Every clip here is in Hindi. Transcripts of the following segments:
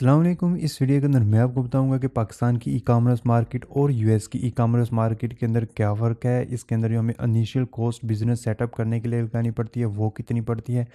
अस्सलाम वालेकुम। इस वीडियो के अंदर मैं आपको बताऊंगा कि पाकिस्तान की ई कॉमर्स मार्केट और यूएस की ई कॉमर्स मार्केट के अंदर क्या फ़र्क है। इसके अंदर जो हमें इनिशियल कॉस्ट बिजनेस सेटअप करने के लिए लगानी पड़ती है वो कितनी पड़ती है,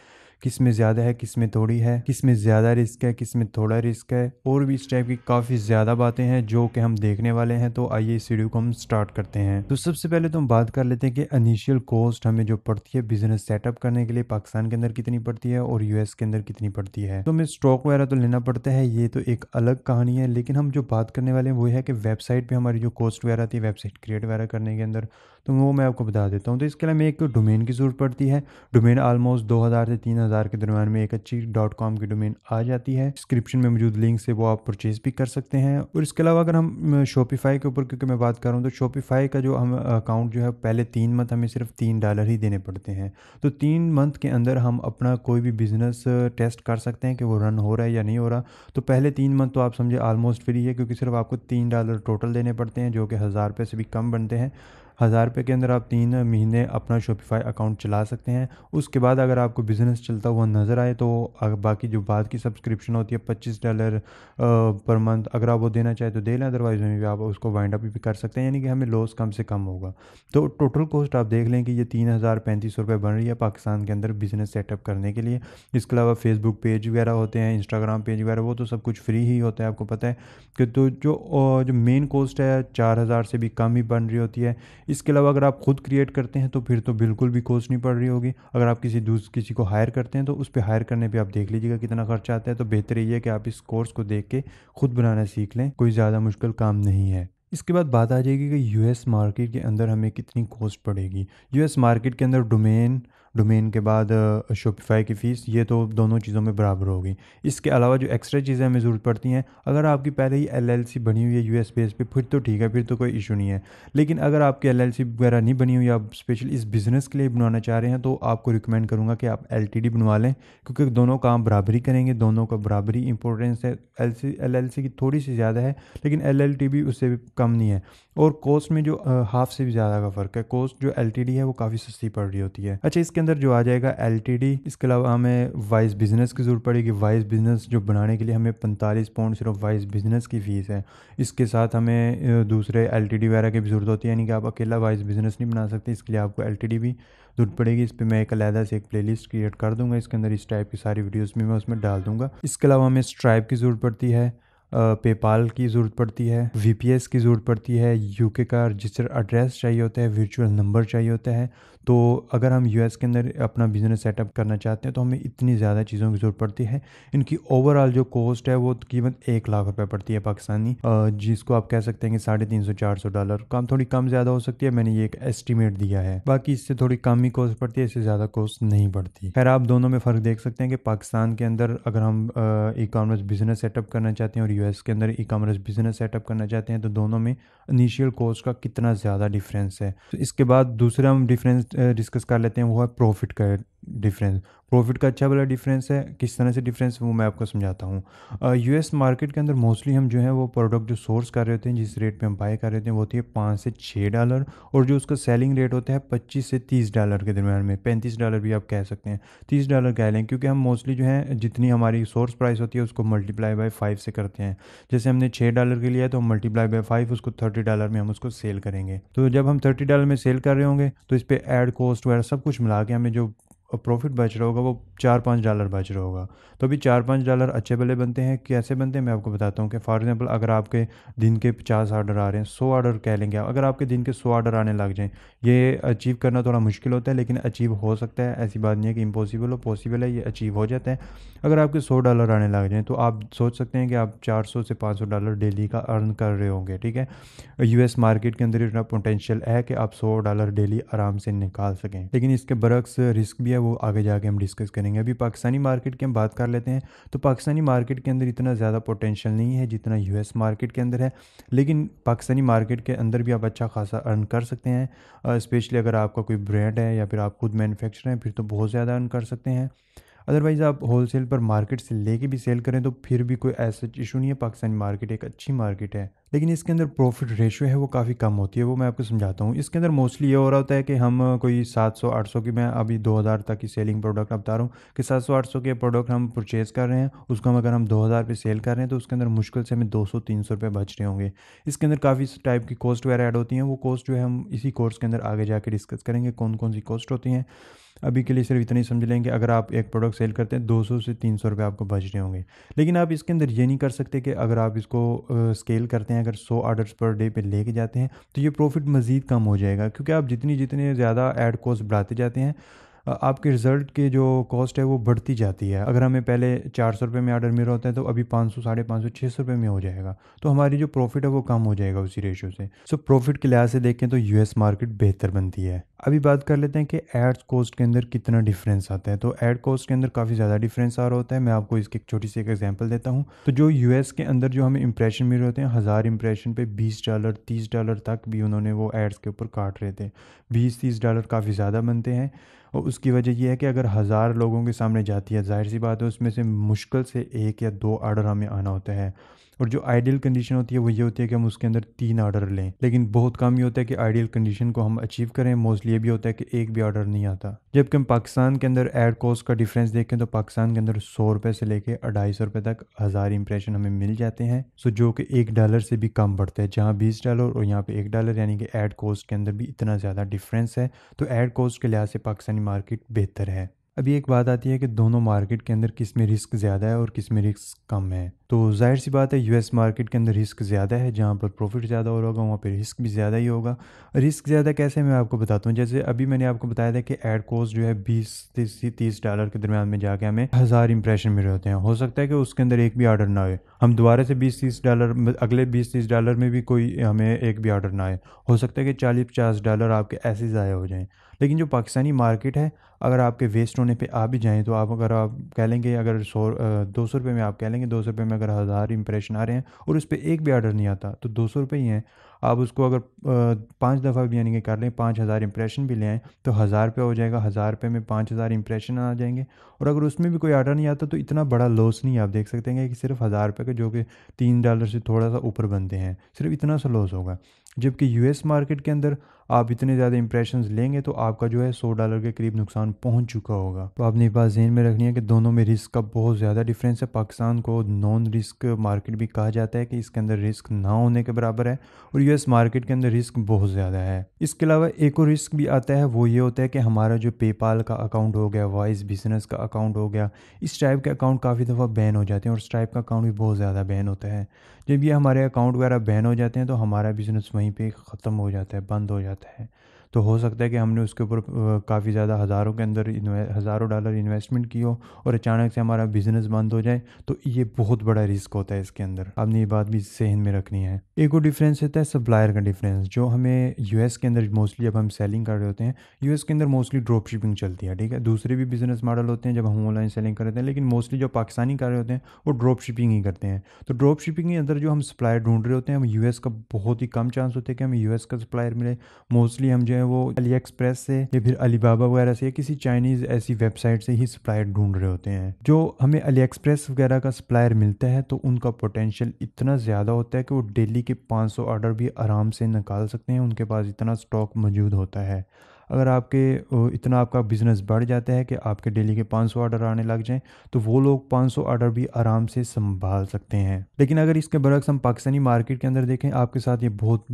किस में ज़्यादा है, किस में थोड़ी है, किस में ज़्यादा रिस्क है, किस में थोड़ा रिस्क है, और भी इस टाइप की काफ़ी ज़्यादा बातें हैं जो कि हम देखने वाले हैं। तो आइए इस वीडियो को हम स्टार्ट करते हैं। तो सबसे पहले तो हम बात कर लेते हैं कि इनिशियल कॉस्ट हमें जो पड़ती है बिजनेस सेटअप करने के लिए पाकिस्तान के अंदर कितनी पड़ती है और यूएस के अंदर कितनी पड़ती है। तो हमें स्टॉक वगैरह तो लेना पड़ता है, ये तो एक अलग कहानी है। लेकिन हम जो बात करने वाले हैं वो है कि वेबसाइट पे हमारी जो कॉस्ट वगैरह थी वेबसाइट क्रिएट वगैरह करने के अंदर, तो वो मैं आपको बता देता हूँ। तो इसके लिए हमें एक तो डोमेन की ज़रूरत पड़ती है। डोमेन ऑलमोस्ट 2000 से 3000 के दरम्यान में एक अच्छी .com की डोमेन आ जाती है। डिस्क्रिप्शन में मौजूद लिंक से वो आप परचेज भी कर सकते हैं। और इसके अलावा अगर हम शॉपिफाई के ऊपर क्योंकि मैं बात कर रहा हूँ, तो शॉपिफाई का जो हम अकाउंट जो है पहले 3 मंथ हमें सिर्फ $3 ही देने पड़ते हैं। तो 3 मंथ के अंदर हम अपना कोई भी बिजनेस टेस्ट कर सकते हैं कि वो रन हो रहा है या नहीं हो रहा। तो पहले 3 मंथ तो आप समझे ऑलमोस्ट फ्री है, क्योंकि सिर्फ आपको $3 टोटल देने पड़ते हैं जो कि 1000 रुपये से भी कम बनते हैं। 1000 रुपये के अंदर आप 3 महीने अपना शॉपिफाई अकाउंट चला सकते हैं। उसके बाद अगर आपको बिज़नेस चलता हुआ नज़र आए तो बाकी जो बाद की सब्सक्रिप्शन होती है $25 पर मंथ, अगर आप वो देना चाहें तो दे लें, अदरवाइज में भी आप उसको वाइंड अप भी कर सकते हैं, यानी कि हमें लॉस कम से कम होगा। तो टोटल कॉस्ट आप देख लें कि ये 3035 रुपये बन रही है पाकिस्तान के अंदर बिज़नेस सेटअप करने के लिए। इसके अलावा फेसबुक पेज वगैरह होते हैं, इंस्टाग्राम पेज वगैरह, वो तो सब कुछ फ्री ही होता है, आपको पता है कि। तो जो मेन कॉस्ट है 4000 से भी कम ही बन रही होती है। इसके अलावा अगर आप खुद क्रिएट करते हैं तो फिर तो बिल्कुल भी कॉस्ट नहीं पड़ रही होगी। अगर आप किसी को हायर करते हैं तो उस पर हायर करने पे आप देख लीजिएगा कितना खर्चा आता है। तो बेहतर ये है कि आप इस कोर्स को देख के खुद बनाना सीख लें, कोई ज़्यादा मुश्किल काम नहीं है। इसके बाद बात आ जाएगी कि यूएस मार्केट के अंदर हमें कितनी कॉस्ट पड़ेगी। यूएस मार्केट के अंदर डोमेन डोमेन के बाद शॉपिफाई की फ़ीस, ये तो दोनों चीज़ों में बराबर होगी। इसके अलावा जो एक्स्ट्रा चीज़ें हमें ज़रूरत पड़ती हैं, अगर आपकी पहले ही एलएलसी बनी हुई है यूएस बेस पे फिर तो ठीक है, फिर तो कोई इशू नहीं है। लेकिन अगर आपकी एलएलसी वगैरह नहीं बनी हुई, आप स्पेशल इस बिज़नेस के लिए बनवाना चाह रहे हैं, तो आपको रिकमेंड करूँगा कि आप एलटीडी बनवा लें, क्योंकि दोनों काम बराबरी करेंगे, दोनों का बराबरी इंपॉर्टेंस है। एलएलसी की थोड़ी सी ज़्यादा है लेकिन एलएलटी भी उससे भी कम नहीं है। और कॉस्ट में जो हाफ से भी ज़्यादा का फ़र्क है। कॉस्ट जो एलटीडी है वो काफ़ी सस्ती पड़ रही होती है। अच्छा, इसके अंदर जो आ जाएगा एलटीडी, इसके अलावा हमें वाइज बिज़नेस की ज़रूरत पड़ेगी। वाइज बिज़नेस जो बनाने के लिए हमें 45 पाउंड सिर्फ वाइज बिज़नेस की फ़ीस है। इसके साथ हमें दूसरे एलटीडी वगैरह की भी ज़रूरत होती है, यानी कि आप अकेला वाइज बिज़नेस नहीं बना सकते, इसके लिए आपको एलटीडी भी ज़रूरत पड़ेगी। इस पर मैं एक अलहदा से एक प्लेलिस्ट क्रिएट कर दूंगा, इसके अंदर इस टाइप की सारी वीडियोस भी मैं उसमें डाल दूंगा। इसके अलावा हमें स्ट्राइप की ज़रूरत पड़ती है, पेपाल की ज़रूरत पड़ती है, वीपीएस की ज़रूरत पड़ती है, यूके का रजिस्टर एड्रेस चाहिए होता है, वर्चुअल नंबर चाहिए होता है। तो अगर हम यूएस के अंदर अपना बिज़नेस सेटअप करना चाहते हैं तो हमें इतनी ज़्यादा चीज़ों की ज़रूरत पड़ती है। इनकी ओवरऑल जो कॉस्ट है वो तकरीबन 1 लाख रुपए पड़ती है पाकिस्तानी, जिसको आप कह सकते हैं कि $350-400 कम, थोड़ी कम ज़्यादा हो सकती है, मैंने ये एक एस्टिमेट दिया है। बाकी इससे थोड़ी कम ही कॉस्ट पड़ती है, इससे ज़्यादा कॉस्ट नहीं पड़ती। खैर, आप दोनों में फ़र्क देख सकते हैं कि पाकिस्तान के अंदर अगर हम ई कॉमर्स बिज़नेस सेटअप करना चाहते हैं और यूएस के अंदर ई कॉमर्स बिज़नेस सेटअप करना चाहते हैं, तो दोनों में इनिशियल कॉस्ट का कितना ज़्यादा डिफरेंस है। तो इसके बाद दूसरा हम डिफरेंस डिस्कस कर लेते हैं, वो है प्रॉफिट का डिफरेंस। प्रॉफिट का अच्छा वाला डिफरेंस है, किस तरह से डिफरेंस वो मैं आपको समझाता हूँ। यूएस मार्केट के अंदर मोस्टली हम जो है वो प्रोडक्ट जो सोर्स कर रहे होते हैं, जिस रेट पे हम बाय कर रहे होते हैं, वो होती है $5 से $6, और जो उसका सेलिंग रेट होता है $25 से $30 के दरम्यान में, $35 भी आप कह सकते हैं, $30 कह लें, क्योंकि हम मोस्टली जो है जितनी हमारी सोर्स प्राइस होती है उसको मल्टीप्लाई बाय 5 से करते हैं। जैसे हमने $6 के लिया है तो मल्टीप्लाई बाय 5, उसको $30 में हम उसको सेल करेंगे। तो जब हम $30 में सेल कर रहे होंगे तो इस पर एड कॉस्ट वगैरह सब कुछ मिला के हमें जो प्रॉफिट बच रहा होगा वो $4-5 बच रहा होगा। तो अभी $4-5 अच्छे भले बनते हैं। कैसे बनते हैं मैं आपको बताता हूँ कि फॉर एग्जांपल अगर आपके दिन के 50 ऑर्डर आ रहे हैं, 100 ऑर्डर कह लेंगे आप, अगर आपके दिन के 100 ऑर्डर आने लग जाएं, ये अचीव करना थोड़ा मुश्किल होता है लेकिन अचीव हो सकता है। ऐसी बात नहीं है कि इम्पॉसिबल हो, पॉसिबल है, ये अचीव हो जाता है। अगर आपके $100 आने लग जाएँ तो आप सोच सकते हैं कि आप $400 से $500 डेली का अर्न कर रहे होंगे। ठीक है, यूएस मार्केट के अंदर इतना पोटेंशियल है कि आप $100 डेली आराम से निकाल सकें। लेकिन इसके बरक्स रिस्क भी है, वो आगे जाके हम डिस्कस करेंगे। अभी पाकिस्तानी मार्केट की हम बात कर लेते हैं। तो पाकिस्तानी मार्केट के अंदर इतना ज़्यादा पोटेंशियल नहीं है जितना यूएस मार्केट के अंदर है, लेकिन पाकिस्तानी मार्केट के अंदर भी आप अच्छा खासा अर्न कर सकते हैं। स्पेशली अगर आपका कोई ब्रांड है या फिर आप खुद मैन्युफैक्चरर हैं, फिर तो बहुत ज़्यादा अर्न कर सकते हैं। अदरवाइज़ आप होलसेल पर मार्केट से लेके भी सेल करें तो फिर भी कोई ऐसा इशू नहीं है। पाकिस्तानी मार्केट एक अच्छी मार्केट है। लेकिन इसके अंदर प्रॉफिट रेशियो है वो काफ़ी कम होती है, वो मैं आपको समझाता हूँ। इसके अंदर मोस्टली ये हो रहा होता है कि हम कोई 700-800 की, मैं अभी 2000 तक की सेलिंग प्रोडक्ट आप बता रहा हूँ कि 700-800 के प्रोडक्ट हम परचेज़ कर रहे हैं, उसको हम अगर हम 2000 पे सेल कर रहे हैं तो उसके अंदर मुश्किल से हमें 200-300 रुपये बच रहे होंगे। इसके अंदर काफ़ी टाइप की कॉस्ट वगैरह ऐड होती हैं, वो कॉस्ट जो है हम इसी कोर्स के अंदर आगे जाके डिस्कस करेंगे कौन कौन सी कॉस्ट होती हैं। अभी के लिए सिर्फ इतना ही समझ लेंगे, अगर आप एक प्रोडक्ट सेल करते हैं 200 से 300 रुपये आपको बच रहे होंगे। लेकिन आप इसके अंदर ये नहीं कर सकते कि अगर आप इसको स्केल करते हैं, अगर 100 ऑर्डर्स पर डे पे लेके जाते हैं तो ये प्रॉफिट मज़ीद कम हो जाएगा, क्योंकि आप जितनी जितने ज़्यादा ऐड कॉस्ट बढ़ाते जाते हैं आपके रिज़ल्ट की जो कॉस्ट है वो बढ़ती जाती है। अगर हमें पहले 400 रुपये में ऑर्डर मिल रहा होता है तो अभी 500, 550, 600 रुपये में हो जाएगा, तो हमारी जो प्रॉफिट है वो कम हो जाएगा उसी रेशो से। सो प्रॉफिट के लिहाज से देखें तो यूएस मार्केट बेहतर बनती है। अभी बात कर लेते हैं कि एड्स कॉस्ट के अंदर कितना डिफरेंस आता है। तो एड कॉस्ट के अंदर काफ़ी ज़्यादा डिफरेंस आ रहा होता है। मैं आपको इसकी एक छोटी सी एक एग्जांपल देता हूँ। तो जो यूएस के अंदर जो हमें इंप्रेशन मिल रहे होते हैं, 1000 इंप्रेशन पे $20, $30 तक भी उन्होंने वो एड्स के ऊपर काट रहे थे। $20-30 काफ़ी ज़्यादा बनते हैं, और उसकी वजह यह है कि अगर 1000 लोगों के सामने जाती है, जाहिर सी बात है उसमें से मुश्किल से 1 या 2 ऑर्डर हमें आना होता है। और जो आइडियल कंडीशन होती है वो ये होती है कि हम उसके अंदर 3 ऑर्डर लें, लेकिन बहुत कम ही होता है कि आइडियल कंडीशन को हम अचीव करें। मोस्टली ये भी होता है कि एक भी ऑर्डर नहीं आता। जबकि हम पाकिस्तान के अंदर ऐड कॉस्ट का डिफरेंस देखें तो पाकिस्तान के अंदर 100 रुपये से लेके 250 रुपये तक 1000 इंप्रेशन हमें मिल जाते हैं। सो जो कि $1 से भी कम पड़ता है, जहाँ $20 और यहाँ पे $1, यानी कि ऐड कॉस्ट के अंदर भी इतना ज़्यादा डिफरेंस है। तो ऐड कॉस्ट के लिहाज से पाकिस्तानी मार्केट बेहतर है। अभी एक बात आती है कि दोनों मार्केट के अंदर किस में रिस्क ज़्यादा है और किस में रिस्क कम है। तो जाहिर सी बात है यूएस मार्केट के अंदर रिस्क ज़्यादा है, जहाँ पर प्रॉफिट ज़्यादा हो रहा होगा वहाँ पे रिस्क भी ज़्यादा ही होगा। रिस्क ज़्यादा कैसे, मैं आपको बताता हूँ। जैसे अभी मैंने आपको बताया था कि एड कॉस्ट जो है 20 से 30 डॉलर के दरमियान में जाके हमें 1000 इंप्रेशन मिल रहे होते हैं। हो सकता है कि उसके अंदर एक भी ऑर्डर ना आए, हम दोबारा से 20-30 डॉलर, अगले 20-30 डॉलर में भी कोई हमें एक भी ऑर्डर ना आए। हो सकता है कि 40-50 डॉलर आपके ऐसे ज़ाया हो जाएँ। लेकिन जो पाकिस्तानी मार्केट है, अगर आपके वेस्ट होने पे आ भी जाएँ तो अगर आप कह लेंगे, अगर 200 रुपये में आप कह लेंगे 200 रुपये में अगर 1000 इंप्रेशन आ रहे हैं और उस पर एक भी ऑर्डर नहीं आता तो 200 रुपये ही हैं। आप उसको अगर 5 दफ़ा भी यानी कि कर लें, 5000 इंप्रेशन भी ले आएँ तो 1000 रुपये हो जाएगा। 1000 रुपये में 5000 इंप्रेशन आ जाएंगे, और अगर उसमें भी कोई ऑर्डर नहीं आता तो इतना बड़ा लॉस नहीं, आप देख सकते हैं कि सिर्फ 1000 रुपये के, जो कि $3 से थोड़ा सा ऊपर बनते हैं, सिर्फ इतना सा लॉस होगा। जबकि यूएस मार्केट के अंदर आप इतने ज़्यादा इंप्रेशंस लेंगे तो आपका जो है $100 के करीब नुकसान पहुंच चुका होगा। तो आपने ये बात ज़हन में रखनी है कि दोनों में रिस्क का बहुत ज़्यादा डिफरेंस है। पाकिस्तान को नॉन रिस्क मार्केट भी कहा जाता है कि इसके अंदर रिस्क ना होने के बराबर है, और यूएस मार्केट के अंदर रिस्क बहुत ज़्यादा है। इसके अलावा एक और रिस्क भी आता है, वो ये होता है कि हमारा जो पेपाल का अकाउंट हो गया, वाइज बिजनेस का अकाउंट हो गया, इस टाइप के अकाउंट काफ़ी दफ़ा बैन हो जाते हैं, और स्ट्राइप का अकाउंट भी बहुत ज़्यादा बैन होता है। जब ये हमारे अकाउंट वगैरह बैन हो जाते हैं तो हमारा बिज़नेस वहीं पे ख़त्म हो जाता है, बंद हो जाता है। तो हो सकता है कि हमने उसके ऊपर काफ़ी ज़्यादा हज़ारों के अंदर हज़ारों डॉलर इन्वेस्टमेंट की हो और अचानक से हमारा बिज़नेस बंद हो जाए, तो ये बहुत बड़ा रिस्क होता है इसके अंदर। आपने ये बात भी सहन में रखनी है। एक और डिफरेंस होता है सप्लायर का डिफरेंस, जो हमें यूएस के अंदर मोस्टली जब हम सेलिंग कर रहे होते हैं, यूएस के अंदर मोस्टली ड्रॉप शिपिंग चलती है, ठीक है। दूसरे भी बिजनेस मॉडल होते हैं जब हम ऑनलाइन सेलिंग कर रहे हैं, लेकिन मोस्टली जो पाकिस्तानी कर रहे होते हैं वो ड्रॉप शिपिंग ही करते हैं। तो ड्रॉप शिपिंग के अंदर जो हम सप्लायर ढूंढ रहे होते हैं, हम यूएस का बहुत ही कम चांस होते हैं कि हमें यूएस का सप्लायर मिले। मोस्टली हम जो है वो अली एक्सप्रेस से या फिर अलीबाबा वगैरह से या किसी चाइनीज़ ऐसी वेबसाइट से ही सप्लायर ढूंढ रहे होते हैं। जो हमें अली एक्सप्रेस वगैरह का सप्लायर मिलता है तो उनका पोटेंशियल इतना ज़्यादा होता है कि वो डेली के 500 ऑर्डर भी आराम से निकाल सकते हैं, उनके पास इतना स्टॉक मौजूद होता है। अगर इतना आपका बिज़नेस बढ़ जाता है कि आपके डेली के 500 ऑर्डर आने लग जाएं, तो वो लोग 500 ऑर्डर भी आराम से संभाल सकते हैं। लेकिन अगर इसके बरक्स हम पाकिस्तानी मार्केट के अंदर देखें, आपके साथ ये बहुत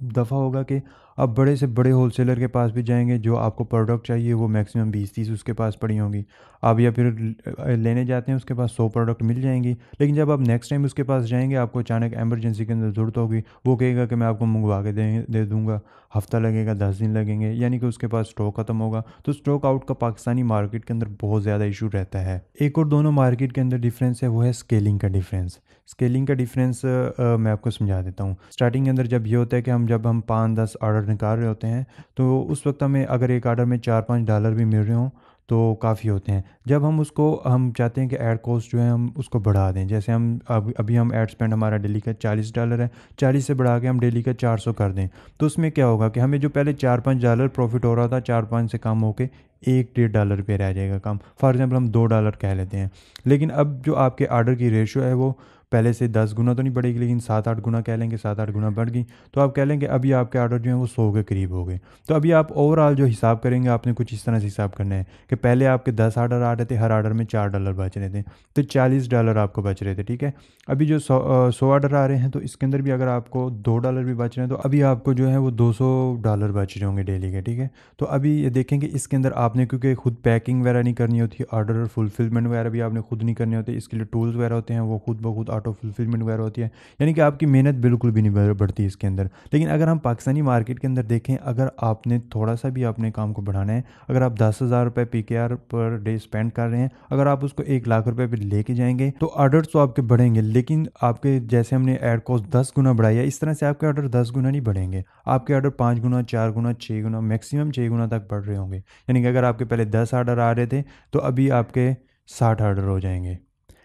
दफ़ा होगा कि आप बड़े से बड़े होलसेलर के पास भी जाएंगे, जो आपको प्रोडक्ट चाहिए वो मैक्सिमम 20-30 उसके पास पड़ी होंगी। आप या फिर लेने जाते हैं, उसके पास 100 प्रोडक्ट मिल जाएंगी, लेकिन जब आप नेक्स्ट टाइम उसके पास जाएंगे, आपको अचानक एमरजेंसी के अंदर ज़रूरत होगी, वो कहेगा कि मैं आपको मंगवा के दे दूँगा, हफ्ता लगेगा, 10 दिन लगेंगे, यानी कि उसके पास स्टॉक ख़त्म होगा। तो स्टॉक आउट का पाकिस्तानी मार्केट के अंदर बहुत ज़्यादा इशू रहता है। एक और दोनों मार्केट के अंदर डिफरेंस है, वो है स्केलिंग का डिफरेंस। स्केलिंग का डिफरेंस मैं आपको समझा देता हूँ। स्टार्टिंग के अंदर जब ये होता है कि जब हम 5-10 ऑर्डर निकाल रहे होते हैं, तो उस वक्त हमें अगर एक ऑर्डर में $4-5 भी मिल रहे हों तो काफ़ी होते हैं। जब हम चाहते हैं कि ऐड कॉस्ट जो है हम उसको बढ़ा दें, जैसे अभी हम ऐड स्पेंड हमारा डेली का $40 है, 40 से बढ़ा के हम डेली का 400 कर दें, तो उसमें क्या होगा कि हमें जो पहले $4-5 प्रॉफिट हो रहा था, 4-5 से कम होके $1-1.5 पे रह जाएगा कम। फॉर एग्जांपल हम $2 कह लेते हैं, लेकिन अब जो आपके ऑर्डर की रेशियो है वो पहले से 10 गुना तो नहीं बढ़ेगी, लेकिन 7-8 गुना कह लेंगे, 7-8 गुना बढ़ गई। तो आप कह लेंगे अभी आपके ऑर्डर जो हैं वो 100 के करीब हो गए। तो अभी आप ओवरऑल जो हिसाब करेंगे, आपने कुछ इस तरह से हिसाब करना है कि पहले आपके 10 ऑर्डर आ रहे थे, हर ऑर्डर में $4 बच रहे थे, तो $40 आपको बच रहे थे, ठीक है। अभी जो 100 ऑर्डर आ रहे हैं, तो इसके अंदर भी अगर आपको $2 भी बच रहे हैं, तो अभी आपको जो है वो $200 बच रहे होंगे डेली के, ठीक है। तो अभी ये देखेंगे इसके अंदर आपने, क्योंकि खुद पैकिंग वगैरह नहीं करनी होती, ऑर्डर फुलफिलमेंट वगैरह भी आपने खुद नहीं करने होते, इसके लिए टूल्स वगैरह होते हैं, वो खुद ब खुद ऑटो फुलफिलमेंट वगैरह होती है, यानी कि आपकी मेहनत बिल्कुल भी नहीं बढ़ती इसके अंदर। लेकिन अगर हम पाकिस्तानी मार्केट के अंदर देखें, अगर आपने थोड़ा सा भी अपने काम को बढ़ाना है, अगर आप 10,000 रुपये PKR पर डे स्पेंड कर रहे हैं, अगर आप उसको 1 लाख रुपये पर लेके जाएंगे, तो ऑर्डर्स तो आपके बढ़ेंगे, लेकिन आपके जैसे हमने ऐड कॉस्ट 10 गुना बढ़ाई है, इस तरह से आपके ऑर्डर 10 गुना नहीं बढ़ेंगे, आपके ऑर्डर 5 गुना, 4 गुना, 6 गुना, मैक्सिमम 6 गुना तक बढ़ रहे होंगे। यानी कि अगर आपके पहले 10 ऑर्डर आ रहे थे, तो अभी आपके 60 ऑर्डर हो जाएंगे।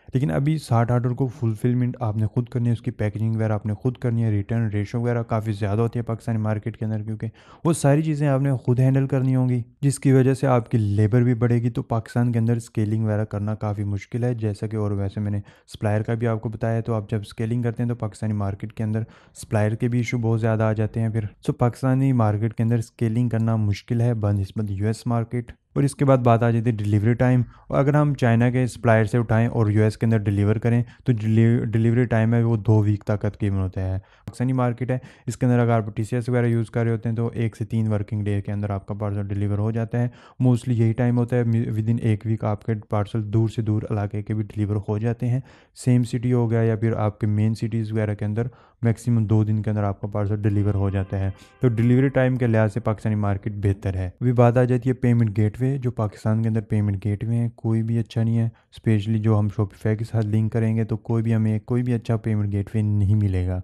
लेकिन अभी 60 ऑर्डर को फुलफिलमेंट आपने खुद करनी है, उसकी पैकेजिंग वगैरह आपने खुद करनी है, रिटर्न रेशो वगैरह काफ़ी ज़्यादा होती है पाकिस्तानी मार्केट के अंदर, क्योंकि वो सारी चीज़ें आपने खुद हैंडल करनी होंगी, जिसकी वजह से आपकी लेबर भी बढ़ेगी। तो पाकिस्तान के अंदर स्केलिंग वगैरह करना काफ़ी मुश्किल है, जैसा कि और वैसे मैंने सप्लायर का भी आपको बताया। तो आप जब स्केलिंग करते हैं तो पाकिस्तानी मार्केट के अंदर सप्लायर के भी इशू बहुत ज़्यादा आ जाते हैं फिर। सो पाकिस्तानी मार्केट के अंदर स्केलिंग करना मुश्किल है बनस्बत US मार्केट। और इसके बाद बात आ जाती है डिलीवरी टाइम। और अगर हम चाइना के सप्लायर से उठाएं और US के अंदर डिलीवर करें, तो डिलीवरी टाइम है वो 2 वीक तक तकरीबन होता है। पाकिस्तानी मार्केट है, इसके अंदर अगर आप TCS वगैरह यूज़ कर रहे होते हैं, तो 1 से 3 वर्किंग डे के अंदर आपका पार्सल डिलीवर हो जाता है। मोस्टली यही टाइम होता है, विद इन 1 वीक आपके पार्सल दूर से दूर इलाके के भी डिलीवर हो जाते हैं। सेम सिटी हो गया या फिर आपके मेन सिटीज़ वगैरह के अंदर मैक्सिमम 2 दिन के अंदर आपका पार्सल डिलीवर हो जाता है। तो डिलीवरी टाइम के लिहाज से पाकिस्तानी मार्केट बेहतर है। अभी बात आ जाती है पेमेंट गेटवे। जो पाकिस्तान के अंदर पेमेंट गेटवे हैं, कोई भी अच्छा नहीं है, स्पेशली जो हम शॉपिफाई के साथ लिंक करेंगे, तो हमें कोई भी अच्छा पेमेंट गेटवे नहीं मिलेगा।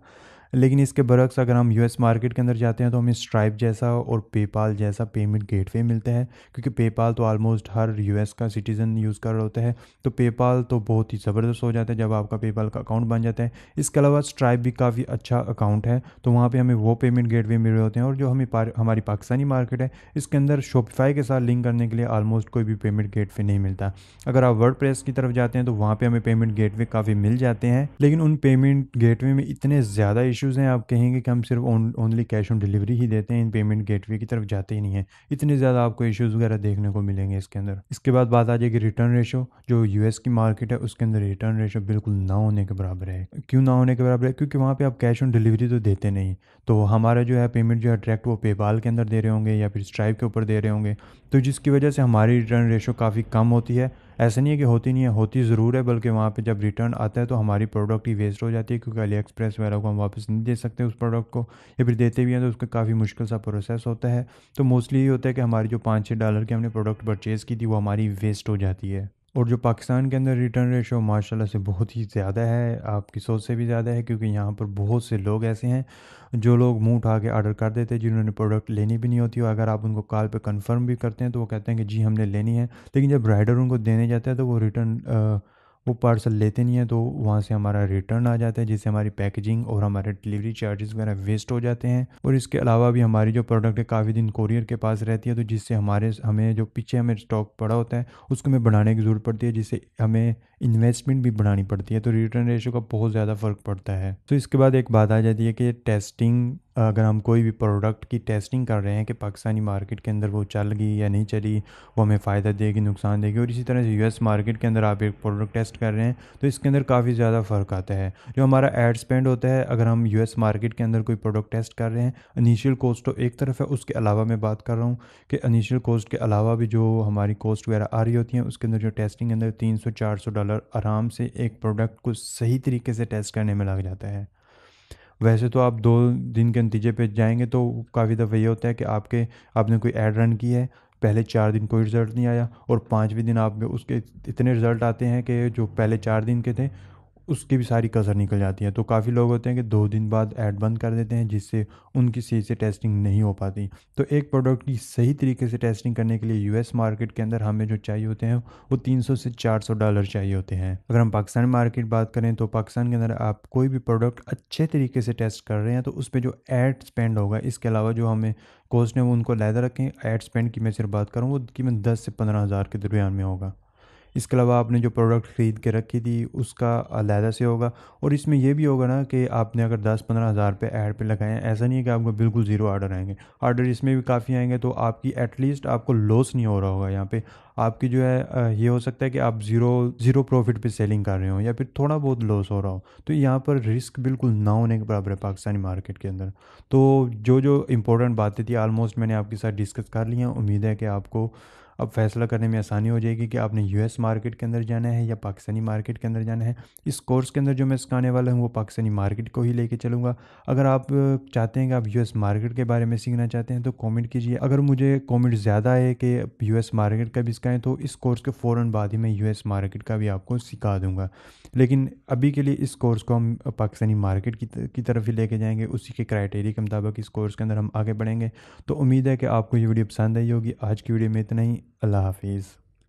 लेकिन इसके बरक्स अगर हम US मार्केट के अंदर जाते हैं, तो हमें स्ट्राइप जैसा और पेपाल जैसा पेमेंट गेटवे मिलता है, क्योंकि पेपाल तो ऑलमोस्ट हर US का सिटीज़न यूज़ कर रहा होता है। तो पेपाल तो बहुत ही ज़बरदस्त हो जाता है जब आपका पेपाल का अकाउंट बन जाता है। इसके अलावा स्ट्राइप भी काफ़ी अच्छा अकाउंट है, तो वहाँ पे हमें वो पेमेंट गेटवे मिल रहे होते हैं। और जो हमारी पाकिस्तानी मार्केट है, इसके अंदर शॉपिफाई के साथ लिंक करने के लिए ऑलमोस्ट कोई भी पेमेंट गेटवे नहीं मिलता। अगर आप वर्डप्रेस की तरफ जाते हैं, तो वहाँ पे हमें पेमेंट गेटवे काफ़ी मिल जाते हैं, लेकिन उन पेमेंट गेटवे में इतने ज़्यादा इश्यूज़ हैं, आप कहेंगे कि हम सिर्फ ओनली कैश ऑन डिलीवरी ही देते हैं, इन पेमेंट गेटवे की तरफ जाते ही नहीं है। इतने ज़्यादा आपको इश्यूज़ वगैरह देखने को मिलेंगे इसके अंदर। इसके बाद बात आ जाएगी रिटर्न रेशो। जो US की मार्केट है, उसके अंदर रिटर्न रेशो बिल्कुल ना होने के बराबर है। क्यों ना होने के बराबर है? क्योंकि वहाँ पर आप कैश ऑन डिलीवरी तो देते नहीं। तो हमारा जो है पेमेंट जो है डायरेक्ट वो पेपाल के अंदर दे रहे होंगे या फिर स्ट्राइप के ऊपर दे रहे होंगे, तो जिसकी वजह से हमारी रिटर्न रेशो काफ़ी कम होती है। ऐसा नहीं है कि होती नहीं है, होती ज़रूर है, बल्कि वहाँ पे जब रिटर्न आता है तो हमारी प्रोडक्ट ही वेस्ट हो जाती है, क्योंकि अली एक्सप्रेस वगैरह को हम वापस नहीं दे सकते उस प्रोडक्ट को, या फिर देते भी हैं तो उसका काफ़ी मुश्किल सा प्रोसेस होता है। तो मोस्टली ये होता है कि हमारी जो $5-6 की हमने प्रोडक्ट परचेज़ की थी, वो हमारी वेस्ट हो जाती है। और जो पाकिस्तान के अंदर रिटर्न रेशो माशाल्लाह से बहुत ही ज़्यादा है, आपकी सोच से भी ज़्यादा है, क्योंकि यहाँ पर बहुत से लोग ऐसे हैं जो लोग मुंह उठा के ऑर्डर कर देते हैं, जिन्होंने प्रोडक्ट लेनी भी नहीं होती। और अगर आप उनको कॉल पे कंफर्म भी करते हैं, तो वो कहते हैं कि जी हमने लेनी है, लेकिन जब राइडर उनको देने जाता है तो वो पार्सल लेते नहीं हैं, तो वहाँ से हमारा रिटर्न आ जाता है, जिससे हमारी पैकेजिंग और हमारे डिलीवरी चार्जेस वगैरह वेस्ट हो जाते हैं। और इसके अलावा भी हमारी जो प्रोडक्ट है काफ़ी दिन कोरियर के पास रहती है, तो जिससे हमें जो पीछे हमें स्टॉक पड़ा होता है उसको हमें बढ़ाने की ज़रूरत पड़ती है, जिससे हमें इन्वेस्टमेंट भी बढ़ानी पड़ती है। तो रिटर्न रेशो का बहुत ज़्यादा फ़र्क पड़ता है। तो इसके बाद एक बात आ जाती है कि टेस्टिंग, अगर हम कोई भी प्रोडक्ट की टेस्टिंग कर रहे हैं कि पाकिस्तानी मार्केट के अंदर वो चल गई या नहीं चली, वो हमें फ़ायदा देगी नुकसान देगी, और इसी तरह से US मार्केट के अंदर आप एक प्रोडक्ट टेस्ट कर रहे हैं, तो इसके अंदर काफ़ी ज़्यादा फ़र्क आता है। जो हमारा एड स्पेंड होता है, अगर हम US मार्केट के अंदर कोई प्रोडक्ट टेस्ट कर रहे हैं, इनिशियल कॉस्ट तो एक तरफ है, उसके अलावा मैं बात कर रहा हूँ कि इनिशियल कॉस्ट के अलावा भी जो हमारी कॉस्ट वगैरह आ रही होती हैं, उसके अंदर जो टेस्टिंग के अंदर $300-400 आराम से एक प्रोडक्ट को सही तरीके से टेस्ट करने में लग जाता है। वैसे तो आप 2 दिन के नतीजे पे जाएंगे, तो काफ़ी दफ़ा ये होता है कि आपने कोई ऐड रन की है, पहले 4 दिन कोई रिज़ल्ट नहीं आया, और 5वें दिन आप में उसके इतने रिज़ल्ट आते हैं कि जो पहले 4 दिन के थे उसकी भी सारी कसर निकल जाती है। तो काफ़ी लोग होते हैं कि 2 दिन बाद ऐड बंद कर देते हैं, जिससे उनकी सही से टेस्टिंग नहीं हो पाती। तो एक प्रोडक्ट की सही तरीके से टेस्टिंग करने के लिए US मार्केट के अंदर हमें जो चाहिए होते हैं वो $300 से $400 चाहिए होते हैं। अगर हम पाकिस्तान मार्केट बात करें, तो पाकिस्तान के अंदर आप कोई भी प्रोडक्ट अच्छे तरीके से टेस्ट कर रहे हैं, तो उस पर जो ऐड स्पेंड होगा, इसके अलावा जो हमें कॉस्ट है वो उनको लहदा रखें। ऐड स्पेंड की मैं सिर्फ बात करूँ, वो कीमत 10 से 15 हज़ार के दरमियान में होगा। इसके अलावा आपने जो प्रोडक्ट ख़रीद के रखी थी उसका अलहदा से होगा। और इसमें ये भी होगा ना कि आपने अगर 10-15 हज़ार रुपये ऐड पे लगाए हैं, ऐसा नहीं है कि आपको बिल्कुल ज़ीरो ऑर्डर आएंगे। ऑर्डर इसमें भी काफ़ी आएंगे, तो आपकी एटलीस्ट आपको लॉस नहीं हो रहा होगा यहाँ पे। आपकी जो है ये हो सकता है कि आप ज़ीरो ज़ीरो प्रॉफिट पे सेलिंग कर रहे हो या फिर थोड़ा बहुत लॉस हो रहा हो। तो यहाँ पर रिस्क बिल्कुल ना होने के बराबर है पाकिस्तानी मार्केट के अंदर। तो जो जो इंपॉर्टेंट बातें थी ऑलमोस्ट मैंने आपके साथ डिस्कस कर ली हैं। उम्मीद है कि आपको अब फैसला करने में आसानी हो जाएगी कि आपने यूएस मार्केट के अंदर जाना है या पाकिस्तानी मार्केट के अंदर जाना है। इस कोर्स के अंदर जो मैं सिखाने वाला हूँ वो पाकिस्तानी मार्केट को ही लेके चलूँगा। अगर आप चाहते हैं कि आप यूएस मार्केट के बारे में सीखना चाहते हैं तो कमेंट कीजिए। अगर मुझे कमेंट ज़्यादा है कि यूएस मार्केट का भी सिखाएं तो इस कोर्स के फ़ौरन बाद ही मैं यूएस मार्केट का भी आपको सिखा दूँगा। लेकिन अभी के लिए इस कोर्स को हम पाकिस्तानी मार्केट की तरफ ही लेके जाएंगे। उसी के क्राइटेरिया के मुताबिक इस कोर्स के अंदर हम आगे बढ़ेंगे। तो उम्मीद है कि आपको ये वीडियो पसंद आई होगी। आज की वीडियो में इतना ही। अल्लाह हाफिज़।